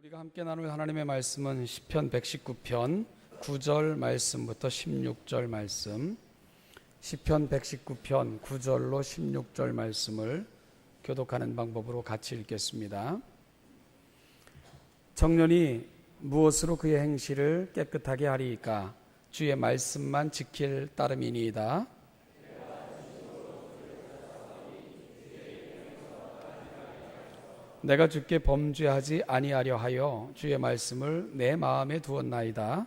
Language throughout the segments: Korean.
우리가 함께 나눌 하나님의 말씀은 시편 119편 9절 말씀부터 16절 말씀, 시편 119편 9절로 16절 말씀을 교독하는 방법으로 같이 읽겠습니다. 청년이 무엇으로 그의 행실을 깨끗하게 하리이까? 주의 말씀만 지킬 따름이니이다. 내가 주께 범죄하지 아니하려 하여 주의 말씀을 내 마음에 두었나이다.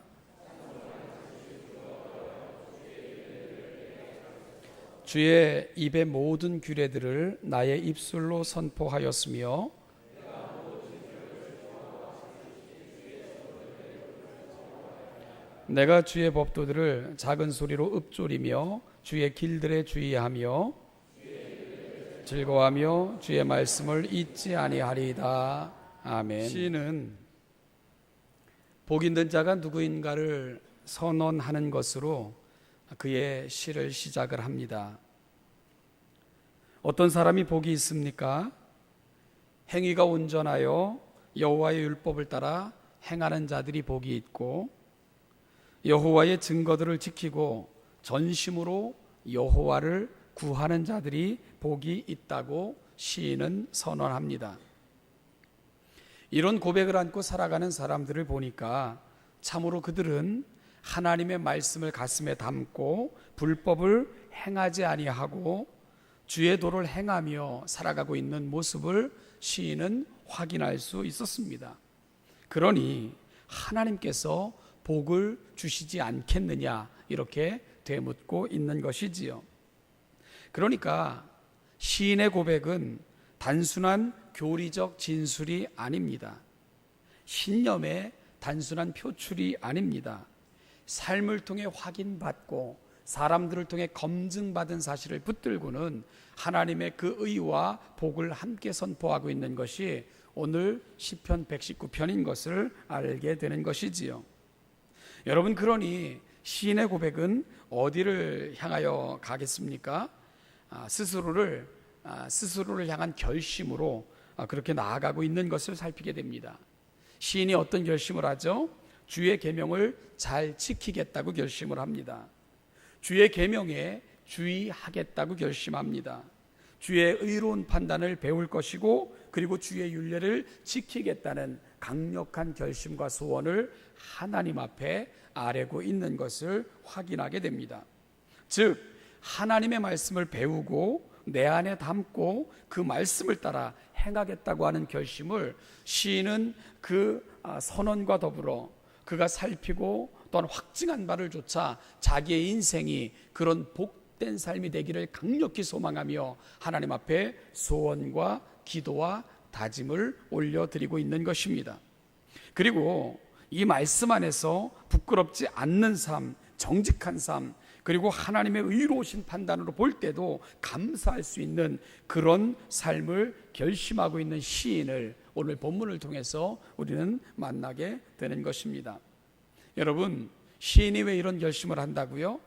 주의 입의 모든 규례들을 나의 입술로 선포하였으며 내가 주의 법도들을 작은 소리로 읊조리며 주의 길들에 주의하며 즐거워하며 주의 말씀을 잊지 아니하리이다. 아멘. 시인은 복 있는 자가 누구인가를 선언하는 것으로 그의 시를 시작을 합니다. 어떤 사람이 복이 있습니까? 행위가 온전하여 여호와의 율법을 따라 행하는 자들이 복이 있고, 여호와의 증거들을 지키고 전심으로 여호와를 구하는 자들이 복이 있다고 시인은 선언합니다. 이런 고백을 안고 살아가는 사람들을 보니까 참으로 그들은 하나님의 말씀을 가슴에 담고 불법을 행하지 아니하고 주의 도를 행하며 살아가고 있는 모습을 시인은 확인할 수 있었습니다. 그러니 하나님께서 복을 주시지 않겠느냐 이렇게 되묻고 있는 것이지요. 그러니까 시인의 고백은 단순한 교리적 진술이 아닙니다. 신념의 단순한 표출이 아닙니다. 삶을 통해 확인받고 사람들을 통해 검증받은 사실을 붙들고는 하나님의 그 의와 복을 함께 선포하고 있는 것이 오늘 시편 119편인 것을 알게 되는 것이지요. 여러분, 그러니 시인의 고백은 어디를 향하여 가겠습니까? 스스로를 향한 결심으로 그렇게 나아가고 있는 것을 살피게 됩니다. 시인이 어떤 결심을 하죠? 주의 계명을 잘 지키겠다고 결심을 합니다. 주의 계명에 주의하겠다고 결심합니다. 주의 의로운 판단을 배울 것이고, 그리고 주의 율례를 지키겠다는 강력한 결심과 소원을 하나님 앞에 아뢰고 있는 것을 확인하게 됩니다. 즉, 하나님의 말씀을 배우고 내 안에 담고 그 말씀을 따라 행하겠다고 하는 결심을 시인은 그 선언과 더불어 그가 살피고 또한 확증한 바를 조차 자기의 인생이 그런 복된 삶이 되기를 강력히 소망하며 하나님 앞에 소원과 기도와 다짐을 올려드리고 있는 것입니다. 그리고 이 말씀 안에서 부끄럽지 않는 삶, 정직한 삶, 그리고 하나님의 의로우신 판단으로 볼 때도 감사할 수 있는 그런 삶을 결심하고 있는 시인을 오늘 본문을 통해서 우리는 만나게 되는 것입니다. 여러분, 시인이 왜 이런 결심을 한다고요?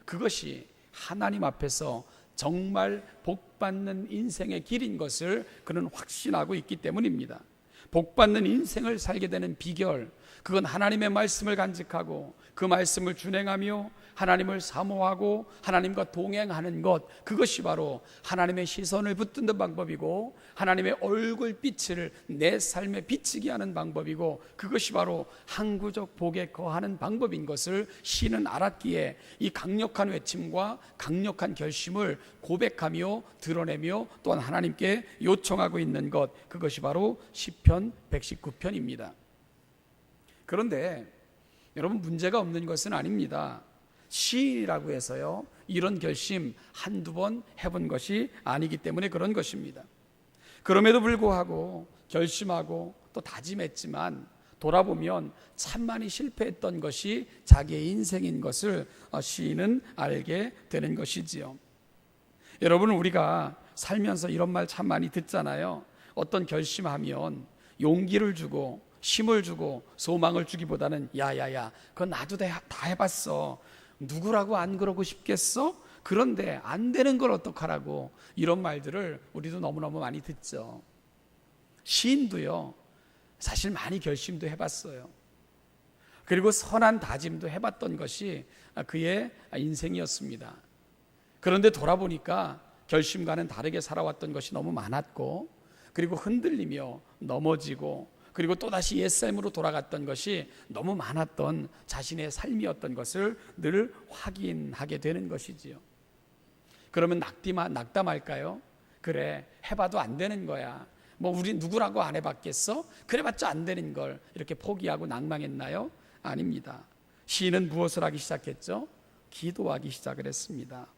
그것이 하나님 앞에서 정말 복받는 인생의 길인 것을 그는 확신하고 있기 때문입니다. 복받는 인생을 살게 되는 비결, 그건 하나님의 말씀을 간직하고 그 말씀을 준행하며 하나님을 사모하고 하나님과 동행하는 것, 그것이 바로 하나님의 시선을 붙드는 방법이고 하나님의 얼굴빛을 내 삶에 비치게 하는 방법이고, 그것이 바로 항구적 복에 거하는 방법인 것을 시인은 알았기에 이 강력한 외침과 강력한 결심을 고백하며 드러내며 또한 하나님께 요청하고 있는 것, 그것이 바로 시편 119편입니다. 그런데 여러분, 문제가 없는 것은 아닙니다. 시인이라고 해서요 이런 결심 한두 번 해본 것이 아니기 때문에 그런 것입니다. 그럼에도 불구하고 결심하고 또 다짐했지만 돌아보면 참 많이 실패했던 것이 자기의 인생인 것을 시인은 알게 되는 것이지요. 여러분, 우리가 살면서 이런 말 참 많이 듣잖아요. 어떤 결심하면 용기를 주고 힘을 주고 소망을 주기보다는 야야야, 그건 나도 다 해봤어, 누구라고 안 그러고 싶겠어? 그런데 안 되는 걸 어떡하라고, 이런 말들을 우리도 너무너무 많이 듣죠. 시인도요 사실 많이 결심도 해봤어요. 그리고 선한 다짐도 해봤던 것이 그의 인생이었습니다. 그런데 돌아보니까 결심과는 다르게 살아왔던 것이 너무 많았고, 그리고 흔들리며 넘어지고, 그리고 또다시 옛삶으로 돌아갔던 것이 너무 많았던 자신의 삶이었던 것을 늘 확인하게 되는 것이지요. 그러면 낙담할까요? 그래, 해봐도 안 되는 거야. 뭐 우리 누구라고 안 해봤겠어? 그래봤자 안 되는 걸 이렇게 포기하고 낭망했나요? 아닙니다. 시인은 무엇을 하기 시작했죠? 기도하기 시작을 했습니다.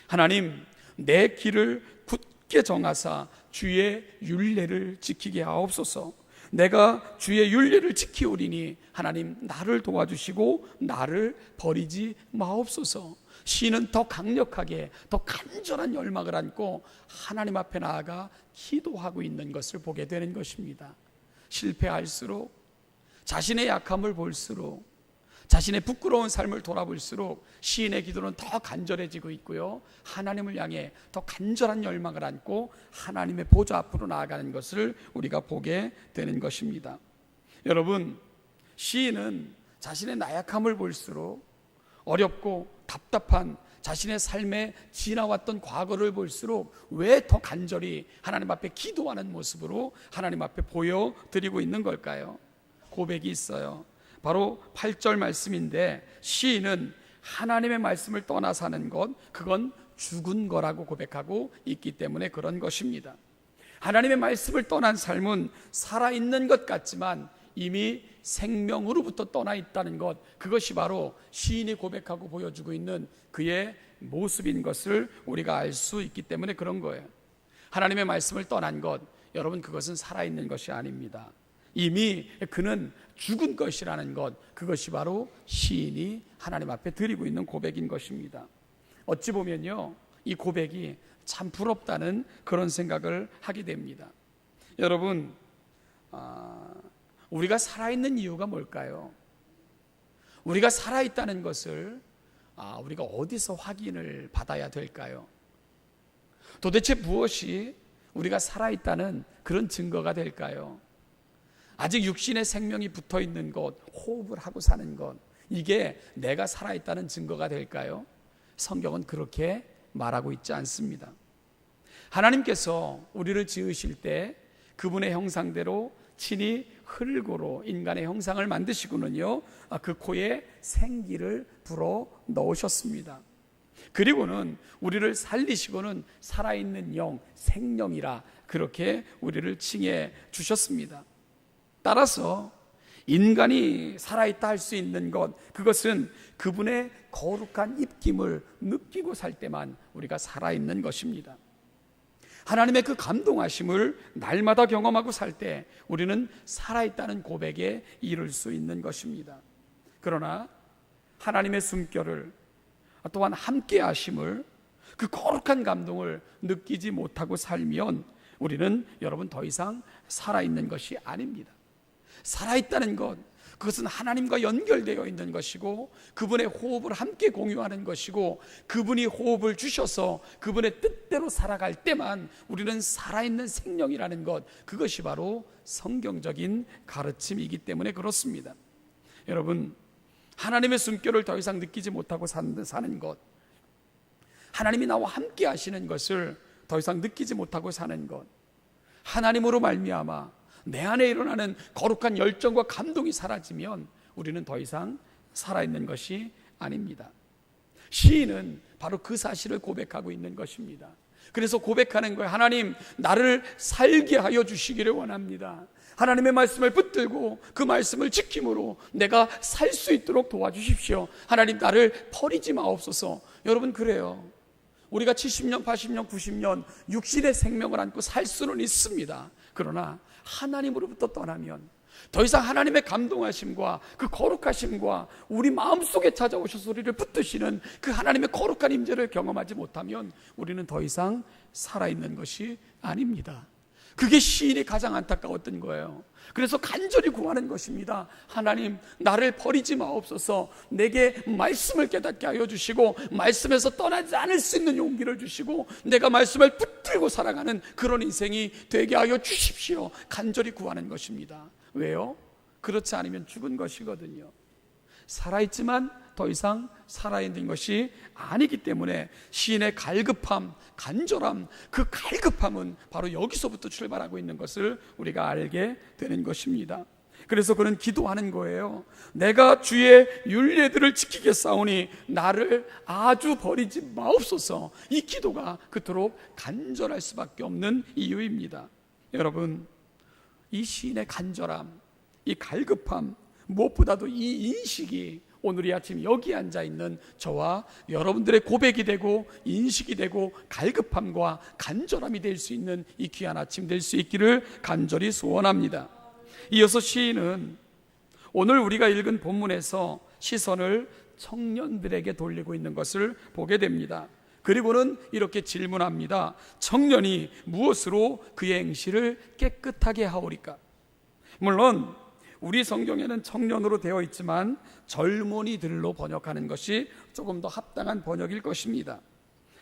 하나님, 내 길을 굳게 정하사 주의 율례를 지키게 하옵소서. 내가 주의 율례를 지키오리니 하나님 나를 도와주시고 나를 버리지 마옵소서. 시인은 더 강력하게, 더 간절한 열망을 안고 하나님 앞에 나아가 기도하고 있는 것을 보게 되는 것입니다. 실패할수록, 자신의 약함을 볼수록, 자신의 부끄러운 삶을 돌아볼수록 시인의 기도는 더 간절해지고 있고요, 하나님을 향해 더 간절한 열망을 안고 하나님의 보좌 앞으로 나아가는 것을 우리가 보게 되는 것입니다. 여러분, 시인은 자신의 나약함을 볼수록, 어렵고 답답한 자신의 삶에 지나왔던 과거를 볼수록 왜 더 간절히 하나님 앞에 기도하는 모습으로 하나님 앞에 보여드리고 있는 걸까요? 고백이 있어요. 바로 8절 말씀인데, 시인은 하나님의 말씀을 떠나 사는 것, 그건 죽은 거라고 고백하고 있기 때문에 그런 것입니다. 하나님의 말씀을 떠난 삶은 살아있는 것 같지만 이미 생명으로부터 떠나 있다는 것, 그것이 바로 시인이 고백하고 보여주고 있는 그의 모습인 것을 우리가 알 수 있기 때문에 그런 거예요. 하나님의 말씀을 떠난 것, 여러분, 그것은 살아있는 것이 아닙니다. 이미 그는 죽은 것이라는 것, 그것이 바로 시인이 하나님 앞에 드리고 있는 고백인 것입니다. 어찌 보면요, 이 고백이 참 부럽다는 그런 생각을 하게 됩니다. 여러분, 우리가 살아있는 이유가 뭘까요? 우리가 살아있다는 것을 우리가 어디서 확인을 받아야 될까요? 도대체 무엇이 우리가 살아있다는 그런 증거가 될까요? 아직 육신의 생명이 붙어있는 것, 호흡을 하고 사는 것, 이게 내가 살아있다는 증거가 될까요? 성경은 그렇게 말하고 있지 않습니다. 하나님께서 우리를 지으실 때 그분의 형상대로 친히 흙으로 인간의 형상을 만드시고는요, 그 코에 생기를 불어 넣으셨습니다. 그리고는 우리를 살리시고는 살아있는 영, 생명이라 그렇게 우리를 칭해 주셨습니다. 따라서 인간이 살아있다 할 수 있는 것, 그것은 그분의 거룩한 입김을 느끼고 살 때만 우리가 살아있는 것입니다. 하나님의 그 감동하심을 날마다 경험하고 살 때 우리는 살아있다는 고백에 이를 수 있는 것입니다. 그러나 하나님의 숨결을, 또한 함께 하심을, 그 거룩한 감동을 느끼지 못하고 살면 우리는 여러분 더 이상 살아있는 것이 아닙니다. 살아있다는 것, 그것은 하나님과 연결되어 있는 것이고 그분의 호흡을 함께 공유하는 것이고 그분이 호흡을 주셔서 그분의 뜻대로 살아갈 때만 우리는 살아있는 생명이라는 것, 그것이 바로 성경적인 가르침이기 때문에 그렇습니다. 여러분, 하나님의 숨결을 더 이상 느끼지 못하고 사는 것, 하나님이 나와 함께 하시는 것을 더 이상 느끼지 못하고 사는 것, 하나님으로 말미암아 내 안에 일어나는 거룩한 열정과 감동이 사라지면 우리는 더 이상 살아있는 것이 아닙니다. 시인은 바로 그 사실을 고백하고 있는 것입니다. 그래서 고백하는 거예요. 하나님, 나를 살게 하여 주시기를 원합니다. 하나님의 말씀을 붙들고 그 말씀을 지킴으로 내가 살 수 있도록 도와주십시오. 하나님, 나를 버리지 마옵소서. 여러분, 그래요. 우리가 70년, 80년, 90년 육신의 생명을 안고 살 수는 있습니다. 그러나 하나님으로부터 떠나면 더 이상 하나님의 감동하심과 그 거룩하심과 우리 마음속에 찾아오셔서 우리를 붙드시는 그 하나님의 거룩한 임재를 경험하지 못하면 우리는 더 이상 살아있는 것이 아닙니다. 그게 시인이 가장 안타까웠던 거예요. 그래서 간절히 구하는 것입니다. 하나님, 나를 버리지 마옵소서. 내게 말씀을 깨닫게 하여 주시고 말씀에서 떠나지 않을 수 있는 용기를 주시고 내가 말씀을 붙들고 살아가는 그런 인생이 되게 하여 주십시오. 간절히 구하는 것입니다. 왜요? 그렇지 않으면 죽은 것이거든요. 살아있지만 더 이상 살아있는 것이 아니기 때문에 시인의 갈급함, 간절함, 그 갈급함은 바로 여기서부터 출발하고 있는 것을 우리가 알게 되는 것입니다. 그래서 그는 기도하는 거예요. 내가 주의 율례들을 지키겠사오니 나를 아주 버리지 마옵소서. 이 기도가 그토록 간절할 수밖에 없는 이유입니다. 여러분, 이 시인의 간절함, 이 갈급함, 무엇보다도 이 인식이 오늘 이 아침 여기 앉아 있는 저와 여러분들의 고백이 되고 인식이 되고 갈급함과 간절함이 될 수 있는 이 귀한 아침 될 수 있기를 간절히 소원합니다. 이어서 시인은 오늘 우리가 읽은 본문에서 시선을 청년들에게 돌리고 있는 것을 보게 됩니다. 그리고는 이렇게 질문합니다. 청년이 무엇으로 그의 행실을 깨끗하게 하오리까? 물론 우리 성경에는 청년으로 되어 있지만 젊은이들로 번역하는 것이 조금 더 합당한 번역일 것입니다.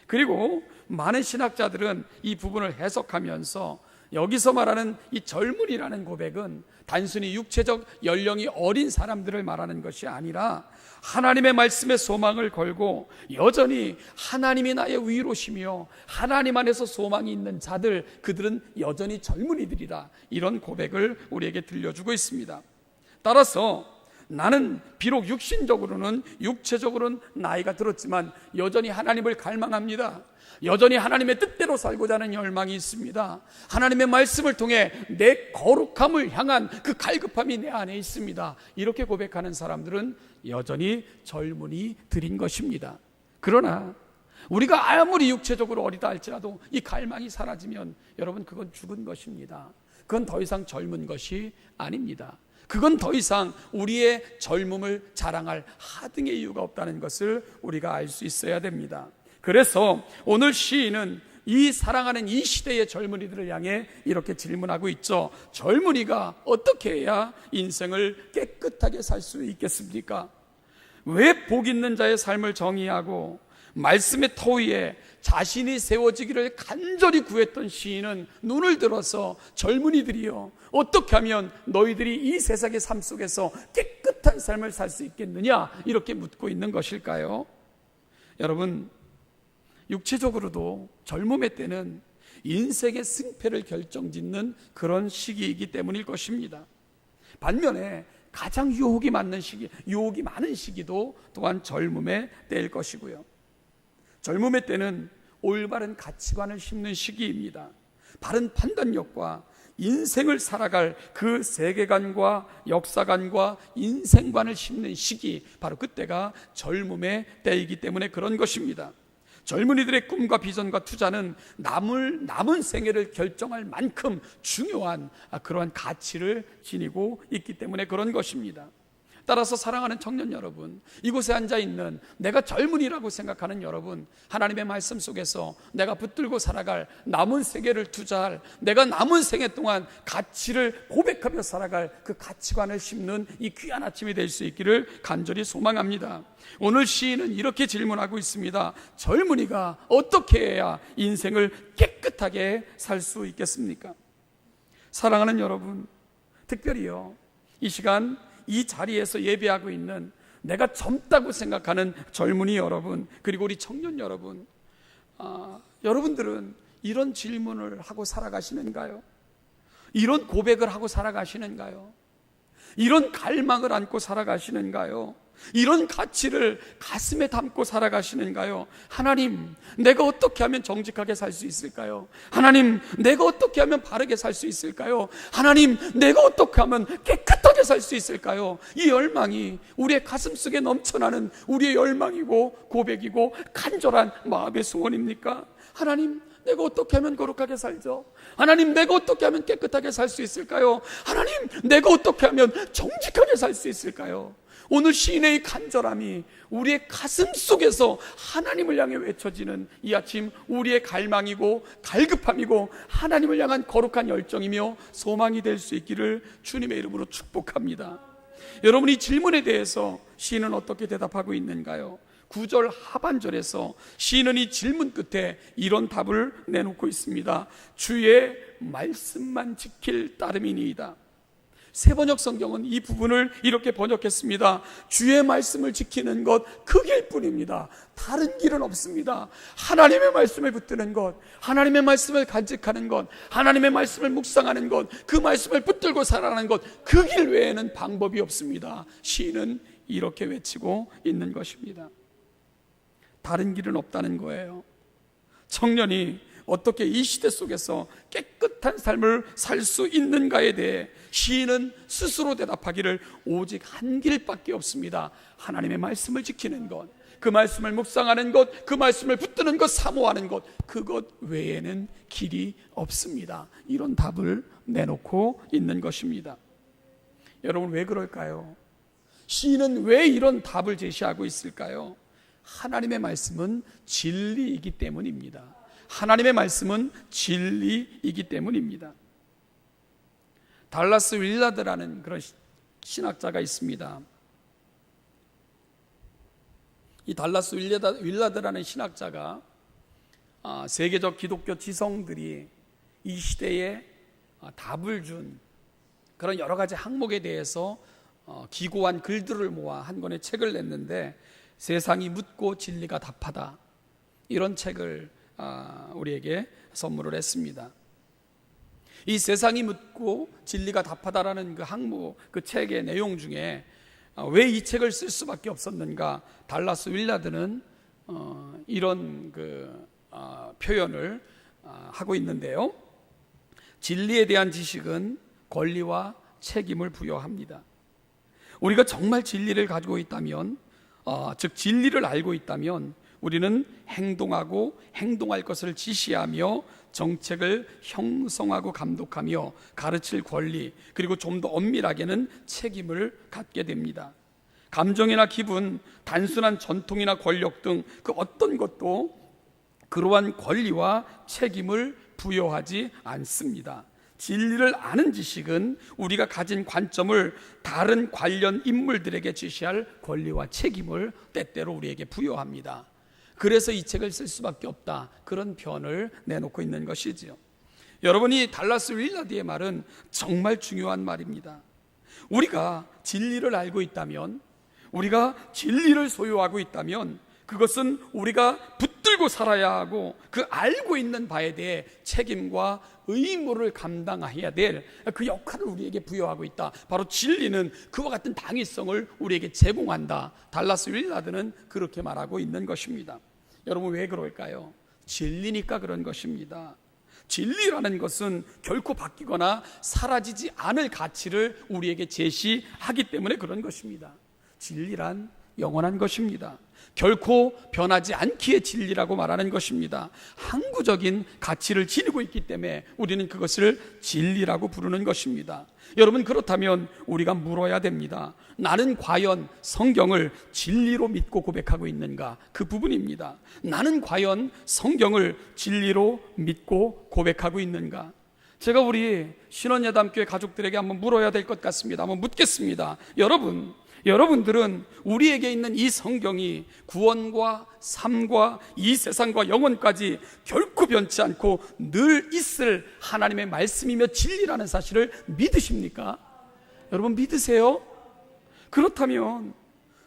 그리고 많은 신학자들은 이 부분을 해석하면서 여기서 말하는 이 젊은이라는 고백은 단순히 육체적 연령이 어린 사람들을 말하는 것이 아니라 하나님의 말씀에 소망을 걸고 여전히 하나님이 나의 위로시며 하나님 안에서 소망이 있는 자들, 그들은 여전히 젊은이들이다, 이런 고백을 우리에게 들려주고 있습니다. 따라서 나는 비록 육체적으로는 나이가 들었지만 여전히 하나님을 갈망합니다. 여전히 하나님의 뜻대로 살고자 하는 열망이 있습니다. 하나님의 말씀을 통해 내 거룩함을 향한 그 갈급함이 내 안에 있습니다. 이렇게 고백하는 사람들은 여전히 젊은이들인 것입니다. 그러나 우리가 아무리 육체적으로 어리다 할지라도 이 갈망이 사라지면 여러분, 그건 죽은 것입니다. 그건 더 이상 젊은 것이 아닙니다. 그건 더 이상 우리의 젊음을 자랑할 하등의 이유가 없다는 것을 우리가 알 수 있어야 됩니다. 그래서 오늘 시인은 이 사랑하는 이 시대의 젊은이들을 향해 이렇게 질문하고 있죠. 젊은이가 어떻게 해야 인생을 깨끗하게 살 수 있겠습니까? 왜 복 있는 자의 삶을 정의하고 말씀의 터 위에 자신이 세워지기를 간절히 구했던 시인은 눈을 들어서 젊은이들이여, 어떻게 하면 너희들이 이 세상의 삶 속에서 깨끗한 삶을 살 수 있겠느냐, 이렇게 묻고 있는 것일까요? 여러분, 육체적으로도 젊음의 때는 인생의 승패를 결정짓는 그런 시기이기 때문일 것입니다. 반면에 가장 유혹이 많은 시기도 또한 젊음의 때일 것이고요. 젊음의 때는 올바른 가치관을 심는 시기입니다. 바른 판단력과 인생을 살아갈 그 세계관과 역사관과 인생관을 심는 시기, 바로 그때가 젊음의 때이기 때문에 그런 것입니다. 젊은이들의 꿈과 비전과 투자는 남은 생애를 결정할 만큼 중요한 그러한 가치를 지니고 있기 때문에 그런 것입니다. 따라서 사랑하는 청년 여러분, 이곳에 앉아있는 내가 젊은이라고 생각하는 여러분, 하나님의 말씀 속에서 내가 붙들고 살아갈 남은 세계를 투자할, 내가 남은 생애 동안 가치를 고백하며 살아갈 그 가치관을 심는 이 귀한 아침이 될 수 있기를 간절히 소망합니다. 오늘 시인은 이렇게 질문하고 있습니다. 젊은이가 어떻게 해야 인생을 깨끗하게 살 수 있겠습니까? 사랑하는 여러분, 특별히요, 이 시간 이 자리에서 예배하고 있는 내가 젊다고 생각하는 젊은이 여러분, 그리고 우리 청년 여러분, 여러분들은 이런 질문을 하고 살아가시는가요? 이런 고백을 하고 살아가시는가요? 이런 갈망을 안고 살아가시는가요? 이런 가치를 가슴에 담고 살아가시는가요? 하나님, 내가 어떻게 하면 정직하게 살 수 있을까요? 하나님, 내가 어떻게 하면 바르게 살 수 있을까요? 하나님, 내가 어떻게 하면 깨끗하게 살 수 있을까요? 이 열망이 우리의 가슴 속에 넘쳐나는 우리의 열망이고 고백이고 간절한 마음의 소원입니까? 하나님, 내가 어떻게 하면 거룩하게 살죠? 하나님, 내가 어떻게 하면 깨끗하게 살 수 있을까요? 하나님, 내가 어떻게 하면 정직하게 살 수 있을까요? 오늘 시인의 이 간절함이 우리의 가슴 속에서 하나님을 향해 외쳐지는 이 아침, 우리의 갈망이고 갈급함이고 하나님을 향한 거룩한 열정이며 소망이 될 수 있기를 주님의 이름으로 축복합니다. 여러분, 이 질문에 대해서 시인은 어떻게 대답하고 있는가요? 9절 하반절에서 시인은 이 질문 끝에 이런 답을 내놓고 있습니다. 주의 말씀만 지킬 따름이니이다. 새번역 성경은 이 부분을 이렇게 번역했습니다. 주의 말씀을 지키는 것, 그 길뿐입니다. 다른 길은 없습니다. 하나님의 말씀을 붙드는 것, 하나님의 말씀을 간직하는 것, 하나님의 말씀을 묵상하는 것, 그 말씀을 붙들고 살아가는 것, 그 길 외에는 방법이 없습니다. 시인은 이렇게 외치고 있는 것입니다. 다른 길은 없다는 거예요. 청년이 어떻게 이 시대 속에서 깨끗한 삶을 살 수 있는가에 대해 시인은 스스로 대답하기를 오직 한 길밖에 없습니다. 하나님의 말씀을 지키는 것, 그 말씀을 묵상하는 것, 그 말씀을 붙드는 것, 사모하는 것, 그것 외에는 길이 없습니다. 이런 답을 내놓고 있는 것입니다. 여러분, 왜 그럴까요? 시인은 왜 이런 답을 제시하고 있을까요? 하나님의 말씀은 진리이기 때문입니다. 하나님의 말씀은 진리이기 때문입니다. 달라스 윌라드라는 그런 신학자가 있습니다. 이 달라스 윌라드라는 신학자가 세계적 기독교 지성들이 이 시대에 답을 준 그런 여러 가지 항목에 대해서 기고한 글들을 모아 한 권의 책을 냈는데, 세상이 묻고 진리가 답하다, 이런 책을 우리에게 선물을 했습니다. 이 세상이 묻고 진리가 답하다라는 그 항목, 그 책의 내용 중에 왜 이 책을 쓸 수밖에 없었는가, 달라스 윌라드는 이런 표현을 하고 있는데요. 진리에 대한 지식은 권리와 책임을 부여합니다. 우리가 정말 진리를 가지고 있다면, 즉 진리를 알고 있다면 우리는 행동하고 행동할 것을 지시하며 정책을 형성하고 감독하며 가르칠 권리, 그리고 좀 더 엄밀하게는 책임을 갖게 됩니다. 감정이나 기분, 단순한 전통이나 권력 등 그 어떤 것도 그러한 권리와 책임을 부여하지 않습니다. 진리를 아는 지식은 우리가 가진 관점을 다른 관련 인물들에게 지시할 권리와 책임을 때때로 우리에게 부여합니다. 그래서 이 책을 쓸 수밖에 없다, 그런 편을 내놓고 있는 것이지요. 여러분이 달라스 윌라드의 말은 정말 중요한 말입니다. 우리가 진리를 알고 있다면, 우리가 진리를 소유하고 있다면 그것은 우리가 붙들고 살아야 하고 그 알고 있는 바에 대해 책임과 의무를 감당해야 될 그 역할을 우리에게 부여하고 있다. 바로 진리는 그와 같은 당위성을 우리에게 제공한다. 달라스 윌라드는 그렇게 말하고 있는 것입니다. 여러분, 왜 그럴까요? 진리니까 그런 것입니다. 진리라는 것은 결코 바뀌거나 사라지지 않을 가치를 우리에게 제시하기 때문에 그런 것입니다. 진리란 영원한 것입니다. 결코 변하지 않기에 진리라고 말하는 것입니다. 항구적인 가치를 지니고 있기 때문에 우리는 그것을 진리라고 부르는 것입니다. 여러분, 그렇다면 우리가 물어야 됩니다. 나는 과연 성경을 진리로 믿고 고백하고 있는가? 그 부분입니다. 나는 과연 성경을 진리로 믿고 고백하고 있는가? 제가 우리 신원예담교회 가족들에게 한번 물어야 될 것 같습니다. 한번 묻겠습니다. 여러분들은 우리에게 있는 이 성경이 구원과 삶과 이 세상과 영원까지 결코 변치 않고 늘 있을 하나님의 말씀이며 진리라는 사실을 믿으십니까? 여러분, 믿으세요? 그렇다면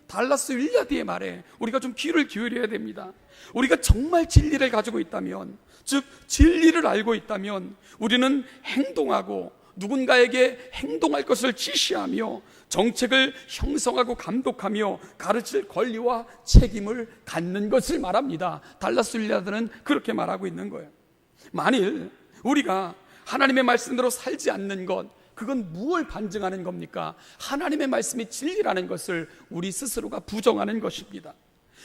달라스 윌라드의 말에 우리가 좀 귀를 기울여야 됩니다. 우리가 정말 진리를 가지고 있다면, 즉 진리를 알고 있다면 우리는 행동하고 누군가에게 행동할 것을 지시하며 정책을 형성하고 감독하며 가르칠 권리와 책임을 갖는 것을 말합니다. 달라스 윌라드는 그렇게 말하고 있는 거예요. 만일 우리가 하나님의 말씀대로 살지 않는 것, 그건 무엇을 반증하는 겁니까? 하나님의 말씀이 진리라는 것을 우리 스스로가 부정하는 것입니다.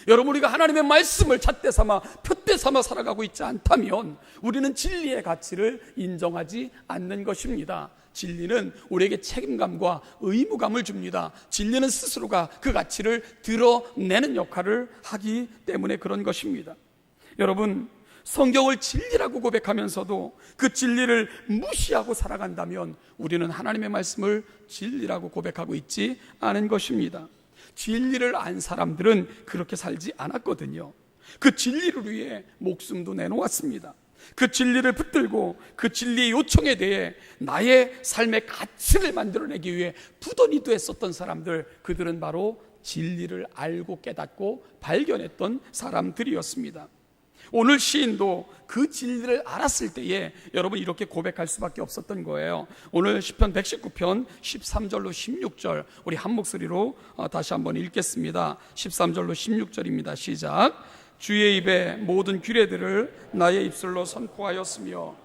여러분, 우리가 하나님의 말씀을 잣대 삼아 표대 삼아 살아가고 있지 않다면 우리는 진리의 가치를 인정하지 않는 것입니다. 진리는 우리에게 책임감과 의무감을 줍니다. 진리는 스스로가 그 가치를 드러내는 역할을 하기 때문에 그런 것입니다. 여러분, 성경을 진리라고 고백하면서도 그 진리를 무시하고 살아간다면 우리는 하나님의 말씀을 진리라고 고백하고 있지 않은 것입니다. 진리를 안 사람들은 그렇게 살지 않았거든요. 그 진리를 위해 목숨도 내놓았습니다. 그 진리를 붙들고 그 진리의 요청에 대해 나의 삶의 가치를 만들어내기 위해 부단히 했었던 사람들, 그들은 바로 진리를 알고 깨닫고 발견했던 사람들이었습니다. 오늘 시인도 그 진리를 알았을 때에 여러분 이렇게 고백할 수밖에 없었던 거예요. 오늘 시편 119편 13절로 16절 우리 한 목소리로 다시 한번 읽겠습니다. 13절로 16절입니다. 시작. 주의 입에 모든 규례들을 나의 입술로 선포하였으며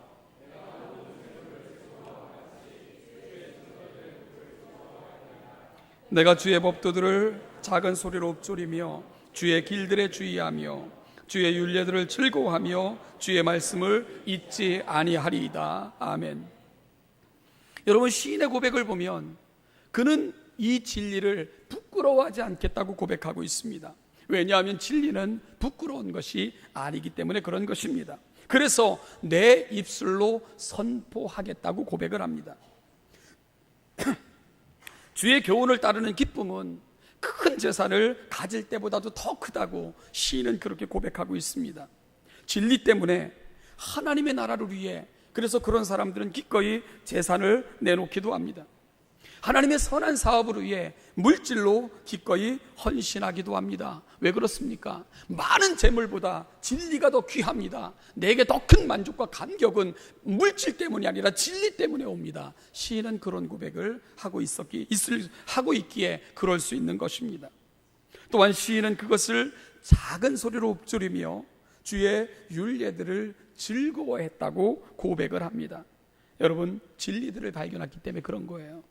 내가 주의 법도들을 작은 소리로 읊조리며 주의 길들에 주의하며 주의 율례들을 즐거워하며 주의 말씀을 잊지 아니하리이다. 아멘. 여러분, 시인의 고백을 보면 그는 이 진리를 부끄러워하지 않겠다고 고백하고 있습니다. 왜냐하면 진리는 부끄러운 것이 아니기 때문에 그런 것입니다. 그래서 내 입술로 선포하겠다고 고백을 합니다. 주의 교훈을 따르는 기쁨은 큰 재산을 가질 때보다도 더 크다고 시인은 그렇게 고백하고 있습니다. 진리 때문에 하나님의 나라를 위해, 그래서 그런 사람들은 기꺼이 재산을 내놓기도 합니다. 하나님의 선한 사업을 위해 물질로 기꺼이 헌신하기도 합니다. 왜 그렇습니까? 많은 재물보다 진리가 더 귀합니다. 내게 더 큰 만족과 감격은 물질 때문이 아니라 진리 때문에 옵니다. 시인은 그런 고백을 하고 있기에 그럴 수 있는 것입니다. 또한 시인은 그것을 작은 소리로 읊조리며 주의 율례들을 즐거워했다고 고백을 합니다. 여러분, 진리들을 발견했기 때문에 그런 거예요.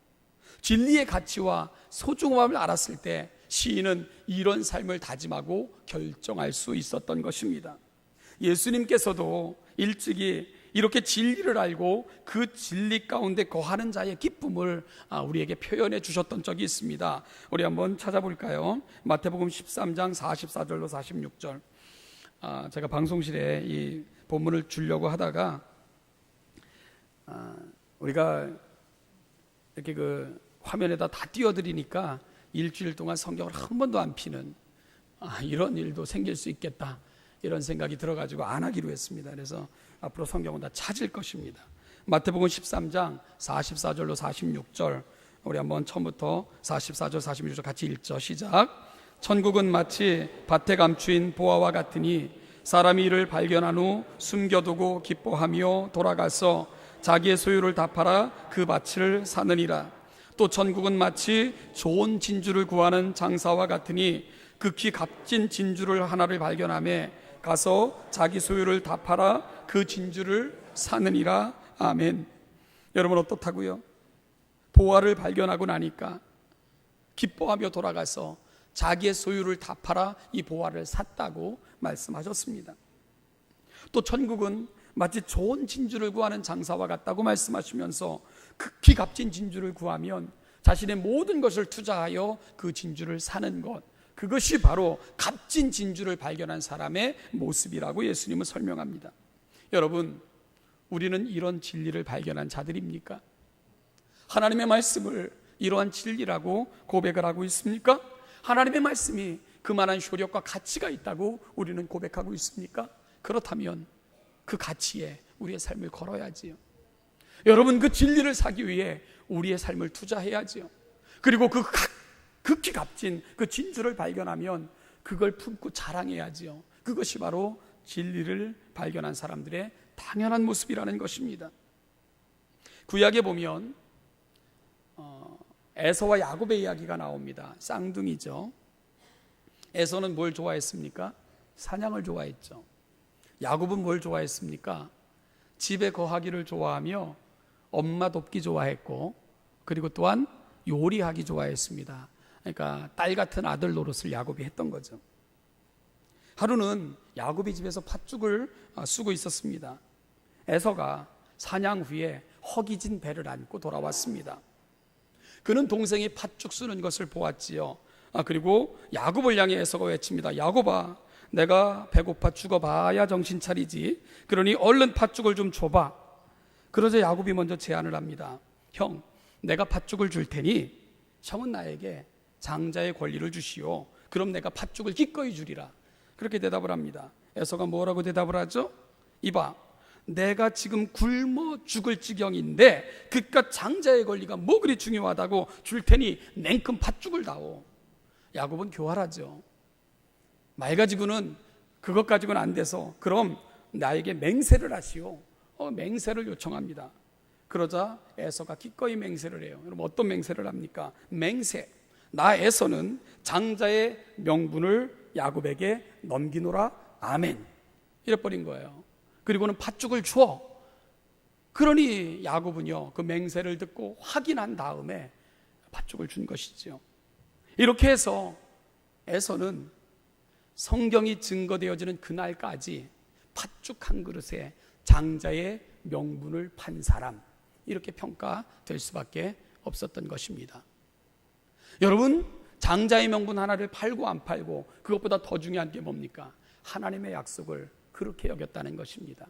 진리의 가치와 소중함을 알았을 때 시인은 이런 삶을 다짐하고 결정할 수 있었던 것입니다. 예수님께서도 일찍이 이렇게 진리를 알고 그 진리 가운데 거하는 자의 기쁨을 우리에게 표현해 주셨던 적이 있습니다. 우리 한번 찾아볼까요? 마태복음 13장 44절로 46절. 제가 방송실에 이 본문을 주려고 하다가 우리가 이렇게 그 화면에다 다 띄워드리니까 일주일 동안 성경을 한 번도 안 피는 이런 일도 생길 수 있겠다, 이런 생각이 들어가지고 안 하기로 했습니다. 그래서 앞으로 성경은 다 찾을 것입니다. 마태복음 13장 44절로 46절 우리 한번 처음부터 44절 46절 같이 읽죠. 시작. 천국은 마치 밭에 감추인 보화와 같으니 사람이 이를 발견한 후 숨겨두고 기뻐하며 돌아가서 자기의 소유를 다 팔아 그 밭을 사느니라. 또 천국은 마치 좋은 진주를 구하는 장사와 같으니 극히 값진 진주를 하나를 발견하며 가서 자기 소유를 다 팔아 그 진주를 사느니라. 아멘. 여러분 어떻다고요? 보화를 발견하고 나니까 기뻐하며 돌아가서 자기의 소유를 다 팔아 이 보화를 샀다고 말씀하셨습니다. 또 천국은 마치 좋은 진주를 구하는 장사와 같다고 말씀하시면서 극히 값진 진주를 구하면 자신의 모든 것을 투자하여 그 진주를 사는 것, 그것이 바로 값진 진주를 발견한 사람의 모습이라고 예수님은 설명합니다. 여러분, 우리는 이런 진리를 발견한 자들입니까? 하나님의 말씀을 이러한 진리라고 고백을 하고 있습니까? 하나님의 말씀이 그만한 효력과 가치가 있다고 우리는 고백하고 있습니까? 그렇다면 그 가치에 우리의 삶을 걸어야지요. 여러분, 그 진리를 사기 위해 우리의 삶을 투자해야지요. 그리고 그 극히 값진 그 진주를 발견하면 그걸 품고 자랑해야지요. 그것이 바로 진리를 발견한 사람들의 당연한 모습이라는 것입니다. 구약에 보면 에서와 야곱의 이야기가 나옵니다. 쌍둥이죠. 에서는 뭘 좋아했습니까? 사냥을 좋아했죠. 야곱은 뭘 좋아했습니까? 집에 거하기를 좋아하며 엄마 돕기 좋아했고, 그리고 또한 요리하기 좋아했습니다. 그러니까 딸 같은 아들 노릇을 야곱이 했던 거죠. 하루는 야곱이 집에서 팥죽을 쓰고 있었습니다. 에서가 사냥 후에 허기진 배를 안고 돌아왔습니다. 그는 동생이 팥죽 쓰는 것을 보았지요. 그리고 야곱을 향해 에서가 외칩니다. 야곱아, 내가 배고파 죽어봐야 정신 차리지. 그러니 얼른 팥죽을 좀 줘봐. 그러자 야곱이 먼저 제안을 합니다. 형, 내가 팥죽을 줄 테니 형은 나에게 장자의 권리를 주시오. 그럼 내가 팥죽을 기꺼이 주리라. 그렇게 대답을 합니다. 에서가 뭐라고 대답을 하죠? 이봐, 내가 지금 굶어 죽을 지경인데 그깟 장자의 권리가 뭐 그리 중요하다고 줄 테니 냉큼 팥죽을 다오. 야곱은 교활하죠. 말 가지고는 그것 가지고는 안 돼서 그럼 나에게 맹세를 하시오. 맹세를 요청합니다. 그러자 에서가 기꺼이 맹세를 해요. 여러분 어떤 맹세를 합니까? 맹세. 나 에서는 장자의 명분을 야곱에게 넘기노라. 아멘. 이래버린 거예요. 그리고는 팥죽을 주어. 그러니 야곱은요 그 맹세를 듣고 확인한 다음에 팥죽을 준 것이죠. 이렇게 해서 에서는 성경이 증거되어지는 그날까지 팥죽 한 그릇에 장자의 명분을 판 사람, 이렇게 평가될 수밖에 없었던 것입니다. 여러분, 장자의 명분 하나를 팔고 안 팔고 그것보다 더 중요한 게 뭡니까? 하나님의 약속을 그렇게 여겼다는 것입니다.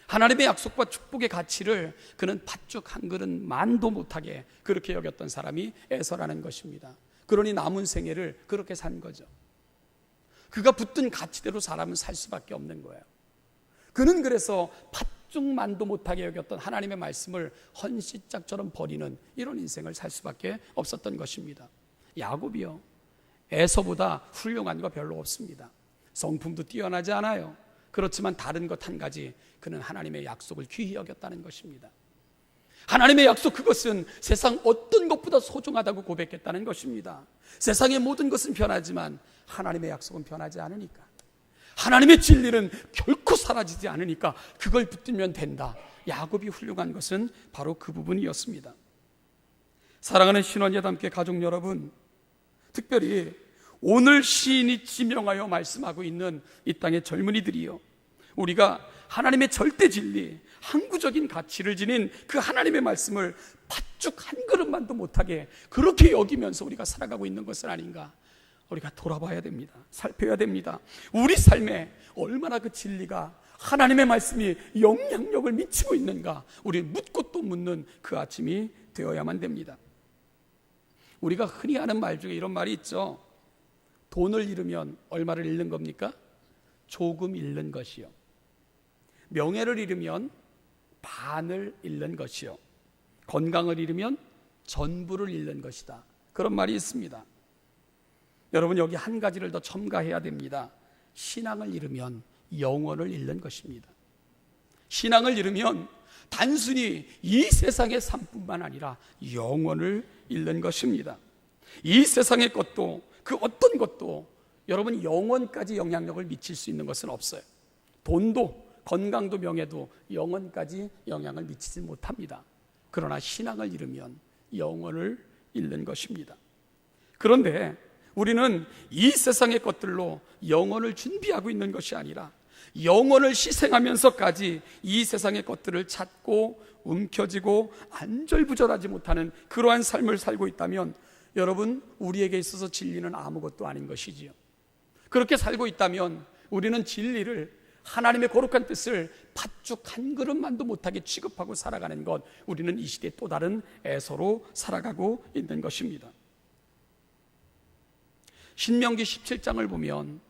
하나님의 약속과 축복의 가치를 그는 팥죽 한 그릇만도 못하게 그렇게 여겼던 사람이 에서라는 것입니다. 그러니 남은 생애를 그렇게 산 거죠. 그가 붙든 가치대로 사람은 살 수밖에 없는 거예요. 그는 그래서 팥죽만도 못하게 여겼던 하나님의 말씀을 헌시짝처럼 버리는 이런 인생을 살 수밖에 없었던 것입니다. 야곱이요, 에서보다 훌륭한 거 별로 없습니다. 성품도 뛰어나지 않아요. 그렇지만 다른 것 한 가지, 그는 하나님의 약속을 귀히 여겼다는 것입니다. 하나님의 약속, 그것은 세상 어떤 것보다 소중하다고 고백했다는 것입니다. 세상의 모든 것은 변하지만 하나님의 약속은 변하지 않으니까, 하나님의 진리는 결코 사라지지 않으니까 그걸 붙들면 된다. 야곱이 훌륭한 것은 바로 그 부분이었습니다. 사랑하는 신원예담교회 가족 여러분, 특별히 오늘 시인이 지명하여 말씀하고 있는 이 땅의 젊은이들이요, 우리가 하나님의 절대 진리, 항구적인 가치를 지닌 그 하나님의 말씀을 팥죽 한 그릇만도 못하게 그렇게 여기면서 우리가 살아가고 있는 것은 아닌가, 우리가 돌아봐야 됩니다. 살펴야 됩니다. 우리 삶에 얼마나 그 진리가, 하나님의 말씀이 영향력을 미치고 있는가, 우리 묻고 또 묻는 그 아침이 되어야만 됩니다. 우리가 흔히 하는 말 중에 이런 말이 있죠. 돈을 잃으면 얼마를 잃는 겁니까? 조금 잃는 것이요. 명예를 잃으면 반을 잃는 것이요. 건강을 잃으면 전부를 잃는 것이다. 그런 말이 있습니다. 여러분, 여기 한 가지를 더 첨가해야 됩니다. 신앙을 잃으면 영혼을 잃는 것입니다. 신앙을 잃으면 단순히 이 세상의 삶뿐만 아니라 영혼을 잃는 것입니다. 이 세상의 것도 그 어떤 것도 여러분 영혼까지 영향력을 미칠 수 있는 것은 없어요. 돈도 건강도 명예도 영혼까지 영향을 미치지 못합니다. 그러나 신앙을 잃으면 영혼을 잃는 것입니다. 그런데 우리는 이 세상의 것들로 영혼을 준비하고 있는 것이 아니라 영혼을 희생하면서까지 이 세상의 것들을 찾고 움켜쥐고 안절부절하지 못하는 그러한 삶을 살고 있다면 여러분, 우리에게 있어서 진리는 아무것도 아닌 것이지요. 그렇게 살고 있다면 우리는 진리를, 하나님의 거룩한 뜻을 팥죽 한 그릇만도 못하게 취급하고 살아가는 것, 우리는 이 시대의 또 다른 에서로 살아가고 있는 것입니다. 신명기 17장을 보면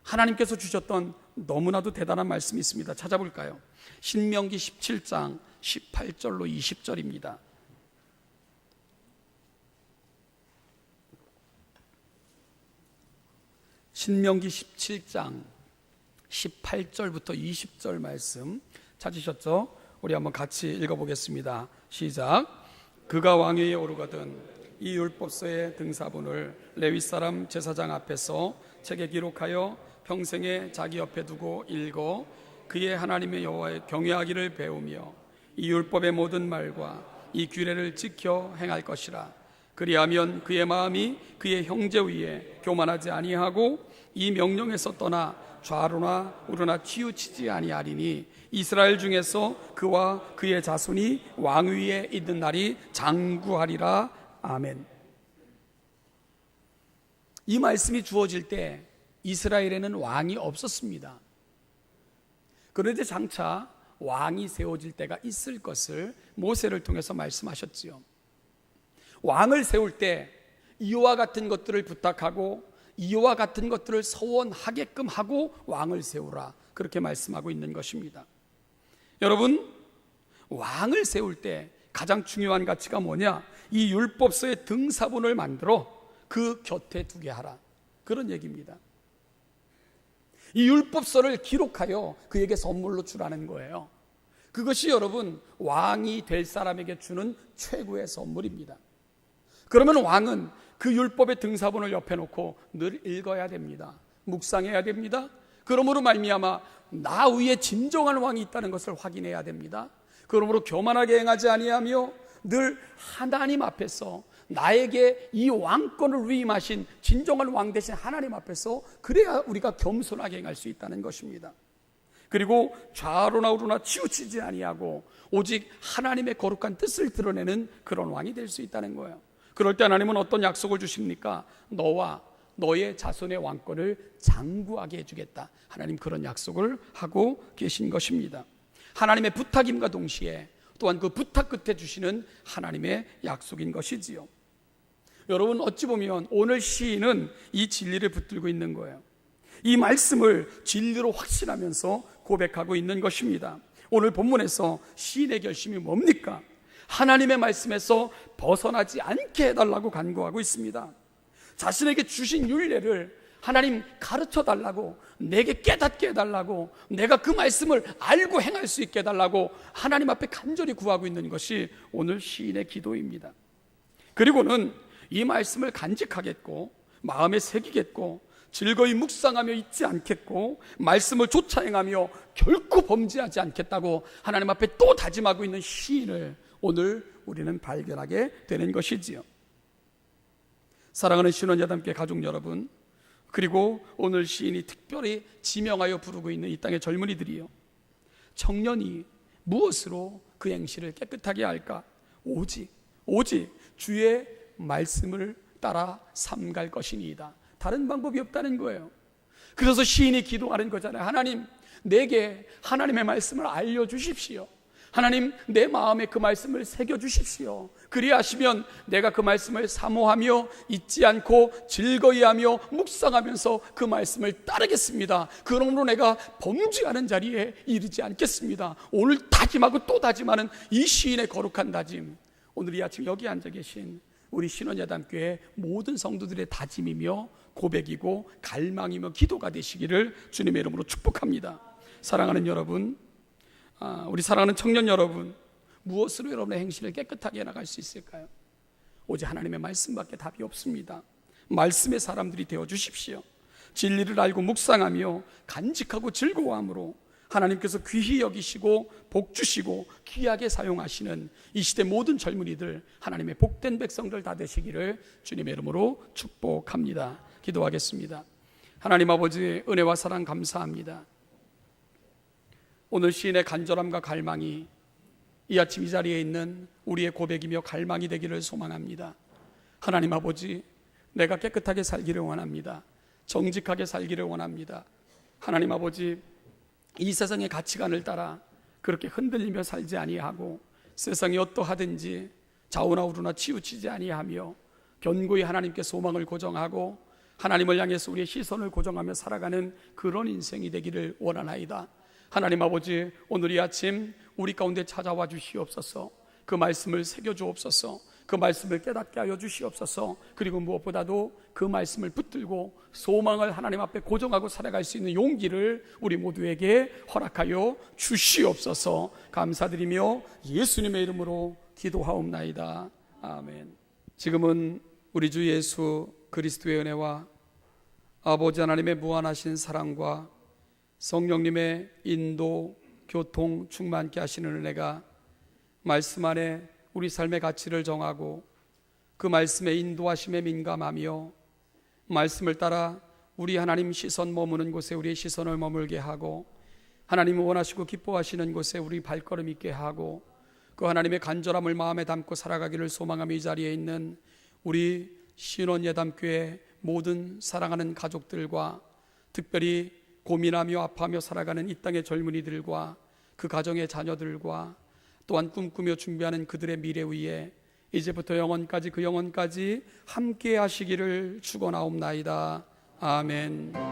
하나님께서 주셨던 너무나도 대단한 말씀이 있습니다. 찾아볼까요? 신명기 17장 18절로 20절입니다. 신명기 17장 18절부터 20절 말씀 찾으셨죠? 우리 한번 같이 읽어보겠습니다. 시작. 그가 왕위에 오르거든 이 율법서의 등사본을 레위 사람 제사장 앞에서 책에 기록하여 평생에 자기 옆에 두고 읽어 그의 하나님의 여호와의 경외하기를 배우며 이 율법의 모든 말과 이 규례를 지켜 행할 것이라. 그리하면 그의 마음이 그의 형제 위에 교만하지 아니하고 이 명령에서 떠나 좌로나 우로나 치우치지 아니하리니 이스라엘 중에서 그와 그의 자손이 왕위에 있는 날이 장구하리라. 아멘. 이 말씀이 주어질 때 이스라엘에는 왕이 없었습니다. 그런데 장차 왕이 세워질 때가 있을 것을 모세를 통해서 말씀하셨지요. 왕을 세울 때 이와 같은 것들을 부탁하고 이와 같은 것들을 서원하게끔 하고 왕을 세우라, 그렇게 말씀하고 있는 것입니다. 여러분, 왕을 세울 때 가장 중요한 가치가 뭐냐? 이 율법서의 등사본을 만들어 그 곁에 두게 하라, 그런 얘기입니다. 이 율법서를 기록하여 그에게 선물로 주라는 거예요. 그것이 여러분, 왕이 될 사람에게 주는 최고의 선물입니다. 그러면 왕은 그 율법의 등사본을 옆에 놓고 늘 읽어야 됩니다. 묵상해야 됩니다. 그러므로 말미암아 나 위에 진정한 왕이 있다는 것을 확인해야 됩니다. 그러므로 교만하게 행하지 아니하며 늘 하나님 앞에서 나에게 이 왕권을 위임하신 진정한 왕 되신 하나님 앞에서, 그래야 우리가 겸손하게 행할 수 있다는 것입니다. 그리고 좌로나 우로나 치우치지 아니하고 오직 하나님의 거룩한 뜻을 드러내는 그런 왕이 될 수 있다는 거예요. 그럴 때 하나님은 어떤 약속을 주십니까? 너와 너의 자손의 왕권을 장구하게 해주겠다. 하나님 그런 약속을 하고 계신 것입니다. 하나님의 부탁임과 동시에 또한 그 부탁 끝에 주시는 하나님의 약속인 것이지요. 여러분, 어찌 보면 오늘 시인은 이 진리를 붙들고 있는 거예요. 이 말씀을 진리로 확신하면서 고백하고 있는 것입니다. 오늘 본문에서 시인의 결심이 뭡니까? 하나님의 말씀에서 벗어나지 않게 해달라고 간구하고 있습니다. 자신에게 주신 율례를 하나님 가르쳐 달라고, 내게 깨닫게 해달라고, 내가 그 말씀을 알고 행할 수 있게 해달라고 하나님 앞에 간절히 구하고 있는 것이 오늘 시인의 기도입니다. 그리고는 이 말씀을 간직하겠고 마음에 새기겠고 즐거이 묵상하며 잊지 않겠고 말씀을 쫓아 행하며 결코 범죄하지 않겠다고 하나님 앞에 또 다짐하고 있는 시인을 오늘 우리는 발견하게 되는 것이지요. 사랑하는 신원여담교회 가족 여러분, 그리고 오늘 시인이 특별히 지명하여 부르고 있는 이 땅의 젊은이들이요, 청년이 무엇으로 그 행실을 깨끗하게 할까? 오직 주의 말씀을 따라 삼갈 것이니이다. 다른 방법이 없다는 거예요. 그래서 시인이 기도하는 거잖아요. 하나님, 내게 하나님의 말씀을 알려주십시오. 하나님, 내 마음에 그 말씀을 새겨주십시오. 그리하시면 내가 그 말씀을 사모하며 잊지 않고 즐거이 하며 묵상하면서 그 말씀을 따르겠습니다. 그러므로 내가 범죄하는 자리에 이르지 않겠습니다. 오늘 다짐하고 또 다짐하는 이 시인의 거룩한 다짐, 오늘 이 아침 여기 앉아 계신 우리 신원야담교회 모든 성도들의 다짐이며 고백이고 갈망이며 기도가 되시기를 주님의 이름으로 축복합니다. 사랑하는 여러분, 우리 사랑하는 청년 여러분, 무엇으로 여러분의 행실을 깨끗하게 나갈 수 있을까요? 오직 하나님의 말씀밖에 답이 없습니다. 말씀의 사람들이 되어 주십시오. 진리를 알고 묵상하며 간직하고 즐거워함으로 하나님께서 귀히 여기시고 복 주시고 귀하게 사용하시는 이 시대 모든 젊은이들, 하나님의 복된 백성들 다 되시기를 주님의 이름으로 축복합니다. 기도하겠습니다. 하나님 아버지, 은혜와 사랑 감사합니다. 오늘 시인의 간절함과 갈망이 이 아침 이 자리에 있는 우리의 고백이며 갈망이 되기를 소망합니다. 하나님 아버지, 내가 깨끗하게 살기를 원합니다. 정직하게 살기를 원합니다. 하나님 아버지, 이 세상의 가치관을 따라 그렇게 흔들리며 살지 아니하고 세상이 어떠하든지 좌우나 우로나 치우치지 아니하며 견고히 하나님께 소망을 고정하고 하나님을 향해서 우리의 시선을 고정하며 살아가는 그런 인생이 되기를 원하나이다. 하나님 아버지, 오늘 이 아침 우리 가운데 찾아와 주시옵소서. 그 말씀을 새겨주옵소서. 그 말씀을 깨닫게 하여 주시옵소서. 그리고 무엇보다도 그 말씀을 붙들고 소망을 하나님 앞에 고정하고 살아갈 수 있는 용기를 우리 모두에게 허락하여 주시옵소서. 감사드리며 예수님의 이름으로 기도하옵나이다. 아멘. 지금은 우리 주 예수 그리스도의 은혜와 아버지 하나님의 무한하신 사랑과 성령님의 인도, 교통, 충만케 하시는 은혜가 말씀 안에 우리 삶의 가치를 정하고 그 말씀의 인도하심에 민감하며 말씀을 따라 우리 하나님 시선 머무는 곳에 우리의 시선을 머물게 하고 하나님이 원하시고 기뻐하시는 곳에 우리 발걸음 있게 하고 그 하나님의 간절함을 마음에 담고 살아가기를 소망하며 이 자리에 있는 우리 신원예담교회 모든 사랑하는 가족들과 특별히 고민하며 아파하며 살아가는 이 땅의 젊은이들과 그 가정의 자녀들과 또한 꿈꾸며 준비하는 그들의 미래 위에 이제부터 영원까지 그 영원까지 함께 하시기를 축원하옵나이다. 아멘.